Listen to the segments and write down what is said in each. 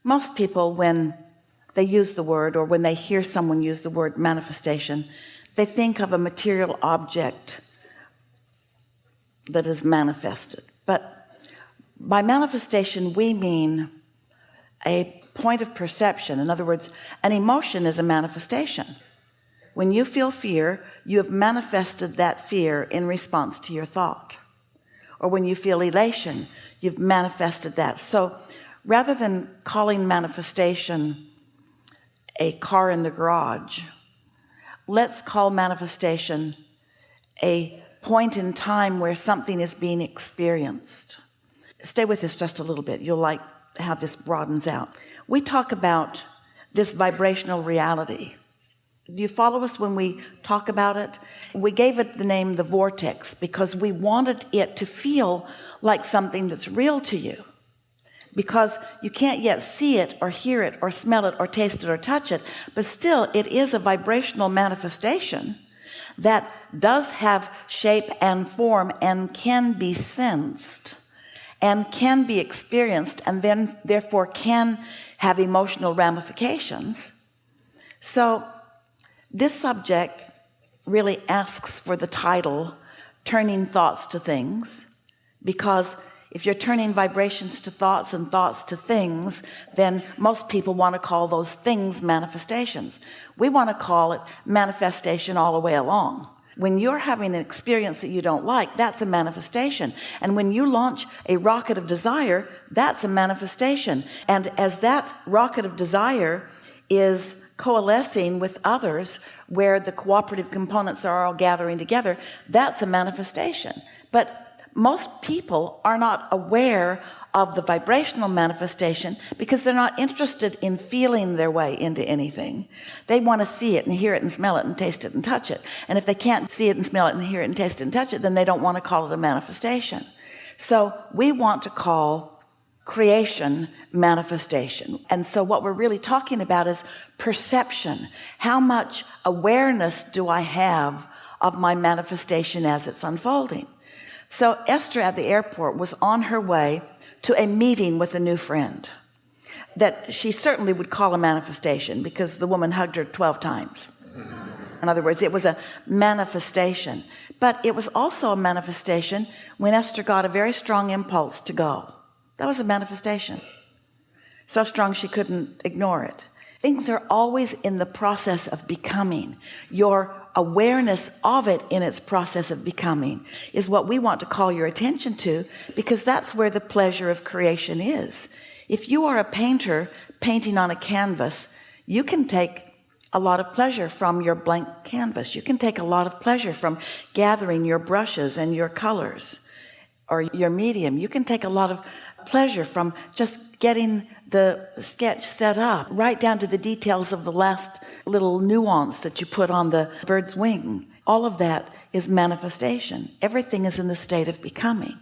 Most people, when they use the word, or when they hear someone use the word manifestation, they think of a material object that is manifested. But by manifestation we mean a point of perception. In other words, an emotion is a manifestation. When you feel fear, you have manifested that fear in response to your thought. Or when you feel elation, you've manifested that. So rather than calling manifestation a car in the garage, let's call manifestation a point in time where something is being experienced. Stay with us just a little bit. You'll like how this broadens out. We talk about this vibrational reality. Do you follow us when we talk about it? We gave it the name the vortex because we wanted it to feel like something that's real to you, because you can't yet see it or hear it or smell it or taste it or touch it, but still it is a vibrational manifestation that does have shape and form and can be sensed and can be experienced, and then therefore can have emotional ramifications. So this subject really asks for the title Turning Thoughts to Things, because if you're turning vibrations to thoughts and thoughts to things, then most people want to call those things manifestations. We want to call it manifestation all the way along. When you're having an experience that you don't like, that's a manifestation. And when you launch a rocket of desire, that's a manifestation. And as that rocket of desire is coalescing with others, where the cooperative components are all gathering together, that's a manifestation. But most people are not aware of the vibrational manifestation because they're not interested in feeling their way into anything. They want to see it and hear it and smell it and taste it and touch it. And if they can't see it and smell it and hear it and taste it and touch it, then they don't want to call it a manifestation. So we want to call creation manifestation. And so what we're really talking about is perception. How much awareness do I have of my manifestation as it's unfolding? So Esther at the airport was on her way to a meeting with a new friend that she certainly would call a manifestation, because the woman hugged her 12 times. In other words, it was a manifestation. But it was also a manifestation when Esther got a very strong impulse to go. That was a manifestation. So strong she couldn't ignore it. Things are always in the process of becoming. Your awareness of it in its process of becoming is what we want to call your attention to, because that's where the pleasure of creation is. If you are a painter painting on a canvas, you can take a lot of pleasure from your blank canvas. You can take a lot of pleasure from gathering your brushes and your colors or your medium. You can take a lot of pleasure from just getting the sketch set up, right down to the details of the last little nuance that you put on the bird's wing. All of that is manifestation. Everything is in the state of becoming.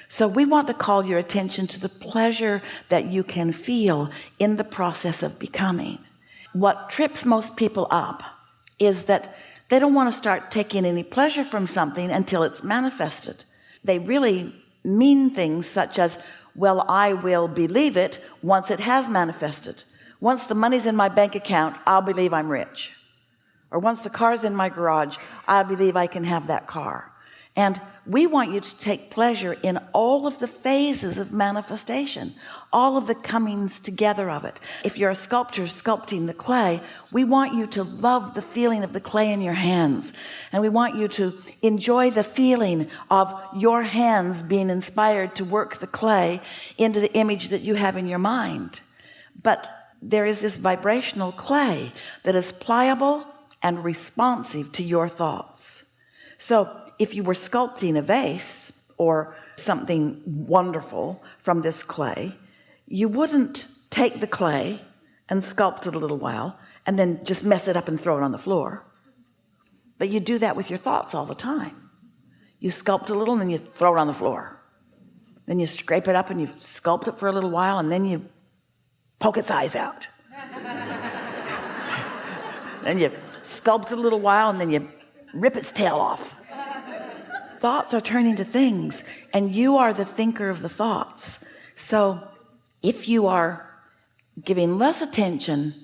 So we want to call your attention to the pleasure that you can feel in the process of becoming. What trips most people up is that they don't want to start taking any pleasure from something until it's manifested. They really mean things such as, well, I will believe it once it has manifested. Once the money's in my bank account, I'll believe I'm rich. Or once the car's in my garage, I believe I can have that car. And we want you to take pleasure in all of the phases of manifestation, all of the comings together of it. If you're a sculptor sculpting the clay, we want you to love the feeling of the clay in your hands. And we want you to enjoy the feeling of your hands being inspired to work the clay into the image that you have in your mind. But there is this vibrational clay that is pliable and responsive to your thoughts. So if you were sculpting a vase or something wonderful from this clay, you wouldn't take the clay and sculpt it a little while and then just mess it up and throw it on the floor. But you do that with your thoughts all the time. You sculpt a little and then you throw it on the floor. Then you scrape it up and you sculpt it for a little while and then you poke its eyes out. Then you sculpt it a little while and then you rip its tail off. Thoughts are turning to things, and you are the thinker of the thoughts. So if you are giving less attention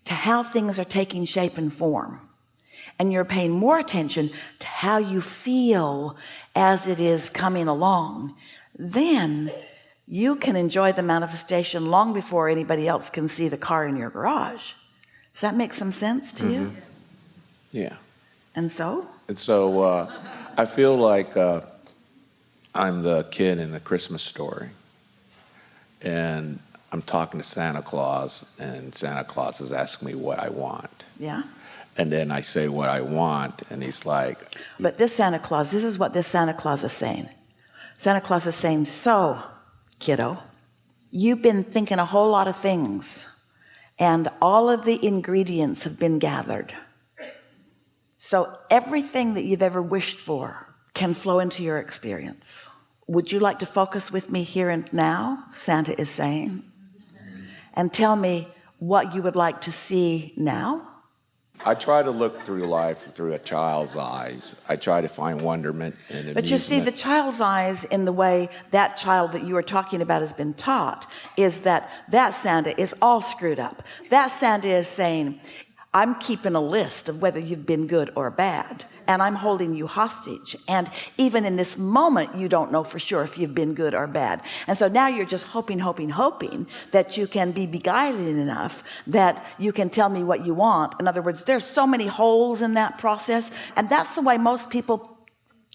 to how things are taking shape and form, and you're paying more attention to how you feel as it is coming along, then you can enjoy the manifestation long before anybody else can see the car in your garage. Does that make some sense to you? Yeah. And so I feel like I'm the kid in the Christmas story, and I'm talking to Santa Claus, and Santa Claus is asking me what I want. Yeah. And then I say what I want, and he's like... But this Santa Claus, this is what this Santa Claus is saying. Santa Claus is saying, so, kiddo, you've been thinking a whole lot of things, and all of the ingredients have been gathered. So everything that you've ever wished for can flow into your experience. Would you like to focus with me here and now, Santa is saying, and tell me what you would like to see now? I try to look through life through a child's eyes. I try to find wonderment and amusement. But you see, the child's eyes, in the way that child that you are talking about has been taught, is that Santa is all screwed up. That Santa is saying, I'm keeping a list of whether you've been good or bad, and I'm holding you hostage, and even in this moment you don't know for sure if you've been good or bad. And so now you're just hoping that you can be beguiling enough that you can tell me what you want. In other words, there's so many holes in that process, and that's the way most people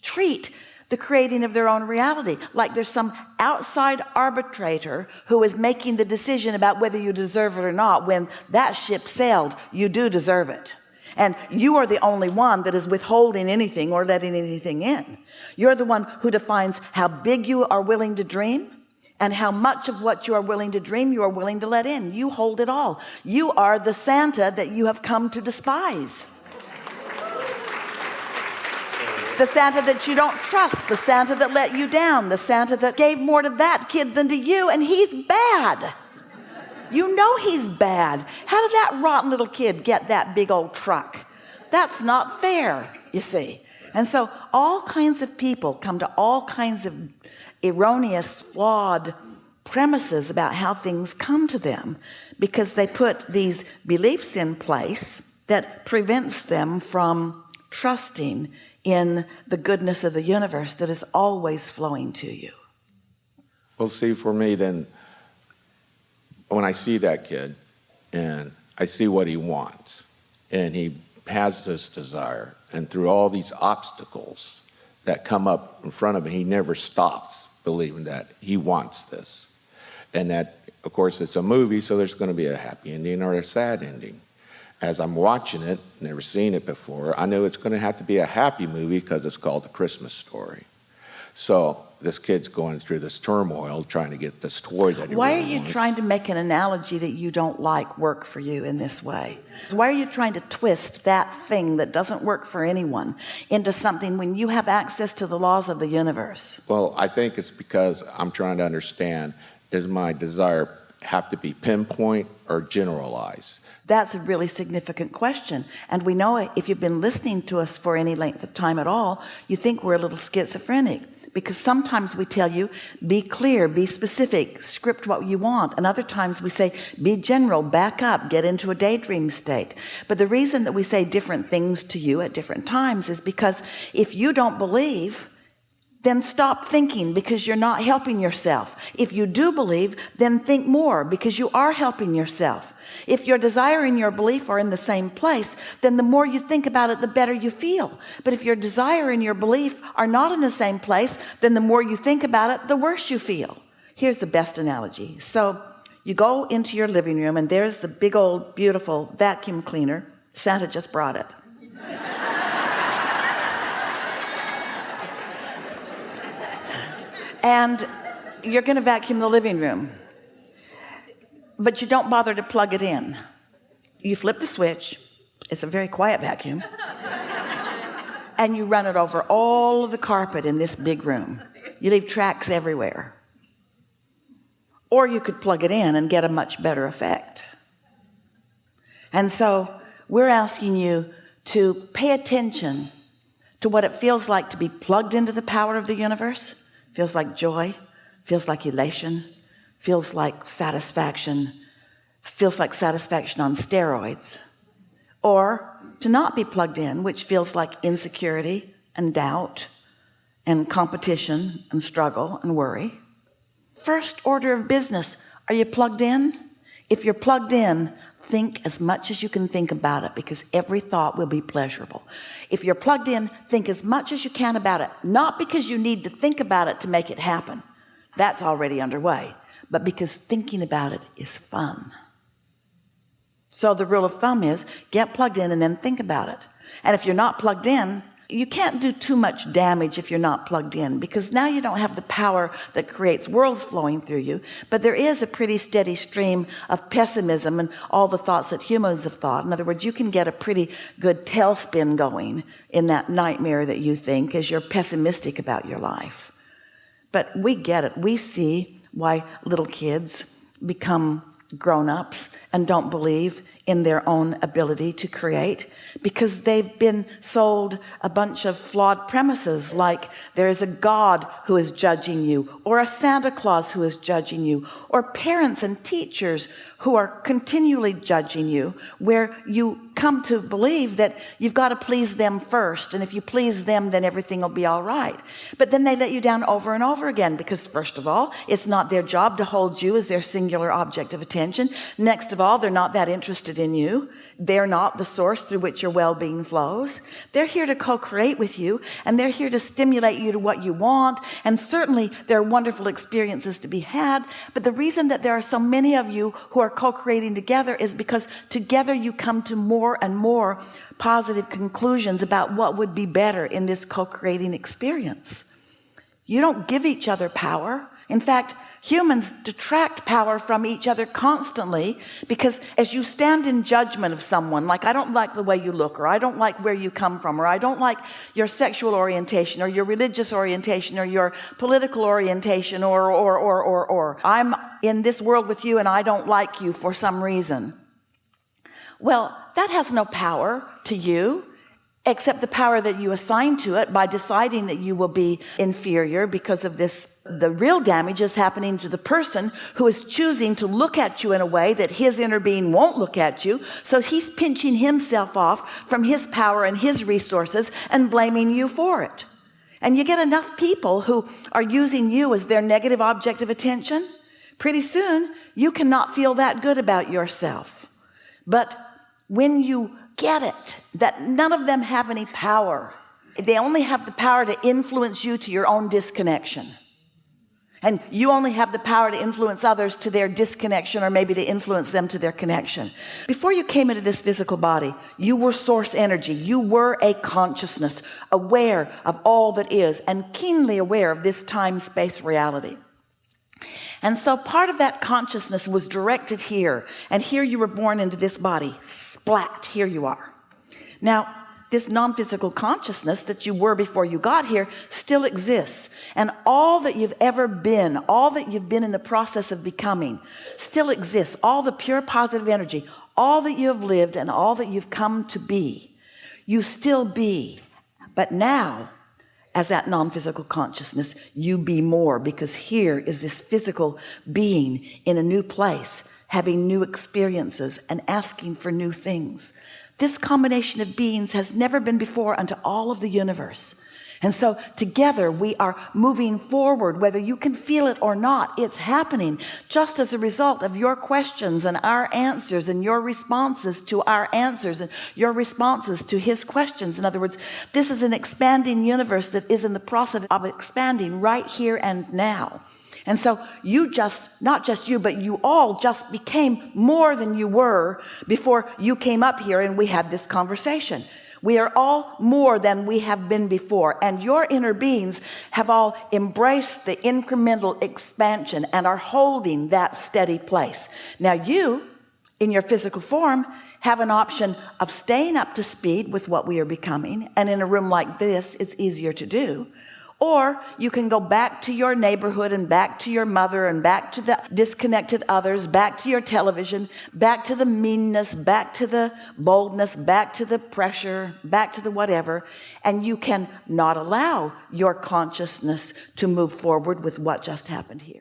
treat the creating of their own reality. Like there's some outside arbitrator who is making the decision about whether you deserve it or not. When that ship sailed, you do deserve it. And you are the only one that is withholding anything or letting anything in. You're the one who defines how big you are willing to dream and how much of what you are willing to dream you are willing to let in. You hold it all. You are the Santa that you have come to despise. The Santa that you don't trust, the Santa that let you down, the Santa that gave more to that kid than to you, and he's bad. You know he's bad. How did that rotten little kid get that big old truck? That's not fair, you see. And so all kinds of people come to all kinds of erroneous, flawed premises about how things come to them because they put these beliefs in place that prevents them from trusting in the goodness of the universe that is always flowing to you. Well, see, for me then, when I see that kid and I see what he wants and he has this desire, and through all these obstacles that come up in front of him, he never stops believing that he wants this. And that, of course, it's a movie, so there's going to be a happy ending or a sad ending. As I'm watching it, never seen it before, I know it's going to have to be a happy movie because it's called A Christmas Story. So this kid's going through this turmoil trying to get this toy that he Why really are you wants. trying to make an analogy that you don't like work for you in this way? Why are you trying to twist that thing that doesn't work for anyone into something when you have access to the laws of the universe? Well, I think it's because I'm trying to understand, does my desire have to be pinpoint or generalized? That's a really significant question. And we know if you've been listening to us for any length of time at all, you think we're a little schizophrenic. Because sometimes we tell you, be clear, be specific, script what you want. And other times we say, be general, back up, get into a daydream state. But the reason that we say different things to you at different times is because if you don't believe, then stop thinking because you're not helping yourself. If you do believe, then think more because you are helping yourself. If your desire and your belief are in the same place, then the more you think about it, the better you feel. But if your desire and your belief are not in the same place, then the more you think about it, the worse you feel. Here's the best analogy. So you go into your living room and there's the big old beautiful vacuum cleaner. Santa just brought it. And you're going to vacuum the living room, but you don't bother to plug it in. You flip the switch. It's a very quiet vacuum. And you run it over all of the carpet in this big room. You leave tracks everywhere. Or you could plug it in and get a much better effect. And so we're asking you to pay attention to what it feels like to be plugged into the power of the universe. Feels like joy, feels like elation, feels like satisfaction, feels like satisfaction on steroids, or to not be plugged in, which feels like insecurity and doubt and competition and struggle and worry. First order of business, are you plugged in? If you're plugged in, think as much as you can think about it, because every thought will be pleasurable. If you're plugged in, think as much as you can about it, not because you need to think about it to make it happen. That's already underway, but because thinking about it is fun. So the rule of thumb is get plugged in and then think about it. And if you're not plugged in, you can't do too much damage if you're not plugged in, because now you don't have the power that creates worlds flowing through you. But there is a pretty steady stream of pessimism and all the thoughts that humans have thought. In other words, you can get a pretty good tailspin going in that nightmare that you think as you're pessimistic about your life. But we get it. We see why little kids become grown-ups and don't believe in their own ability to create, because they've been sold a bunch of flawed premises, like there is a God who is judging you, or a Santa Claus who is judging you, or parents and teachers who are continually judging you, where you come to believe that you've got to please them first, and if you please them, then everything will be all right. But then they let you down over and over again, because first of all, it's not their job to hold you as their singular object of attention. Next of all, they're not that interested in you. They're not the source through which your well-being flows. They're here to co-create with you, and they're here to stimulate you to what you want. And certainly there are wonderful experiences to be had, but the reason that there are so many of you who are co-creating together is because together you come to more and more positive conclusions about what would be better in this co-creating experience. You don't give each other power. In fact, humans detract power from each other constantly, because as you stand in judgment of someone, like I don't like the way you look, or I don't like where you come from, or I don't like your sexual orientation, or your religious orientation, or your political orientation, or I'm in this world with you and I don't like you for some reason. Well, that has no power to you, except the power that you assign to it by deciding that you will be inferior because of this. The real damage is happening to the person who is choosing to look at you in a way that his inner being won't look at you. So he's pinching himself off from his power and his resources and blaming you for it. And you get enough people who are using you as their negative object of attention, pretty soon you cannot feel that good about yourself. But when you get it, that none of them have any power, they only have the power to influence you to your own disconnection. And you only have the power to influence others to their disconnection, or maybe to influence them to their connection. Before you came into this physical body, you were source energy. You were a consciousness, aware of all that is, and keenly aware of this time-space reality. And so part of that consciousness was directed here. And here you were born into this body. Splat, here you are. Now, this non-physical consciousness that you were before you got here still exists. And all that you've ever been, all that you've been in the process of becoming still exists. All the pure positive energy, all that you have lived and all that you've come to be, you still be. But now, as that non-physical consciousness, you be more, because here is this physical being in a new place, having new experiences and asking for new things. This combination of beings has never been before unto all of the universe. And so together we are moving forward, whether you can feel it or not. It's happening just as a result of your questions and our answers, and your responses to our answers, and your responses to his questions. In other words, this is an expanding universe that is in the process of expanding right here and now. And so you just, not just you, but you all just became more than you were before you came up here and we had this conversation. We are all more than we have been before, and your inner beings have all embraced the incremental expansion and are holding that steady place. Now you, in your physical form, have an option of staying up to speed with what we are becoming, and in a room like this it's easier to do. Or you can go back to your neighborhood and back to your mother and back to the disconnected others, back to your television, back to the meanness, back to the boldness, back to the pressure, back to the whatever. And you can not allow your consciousness to move forward with what just happened here.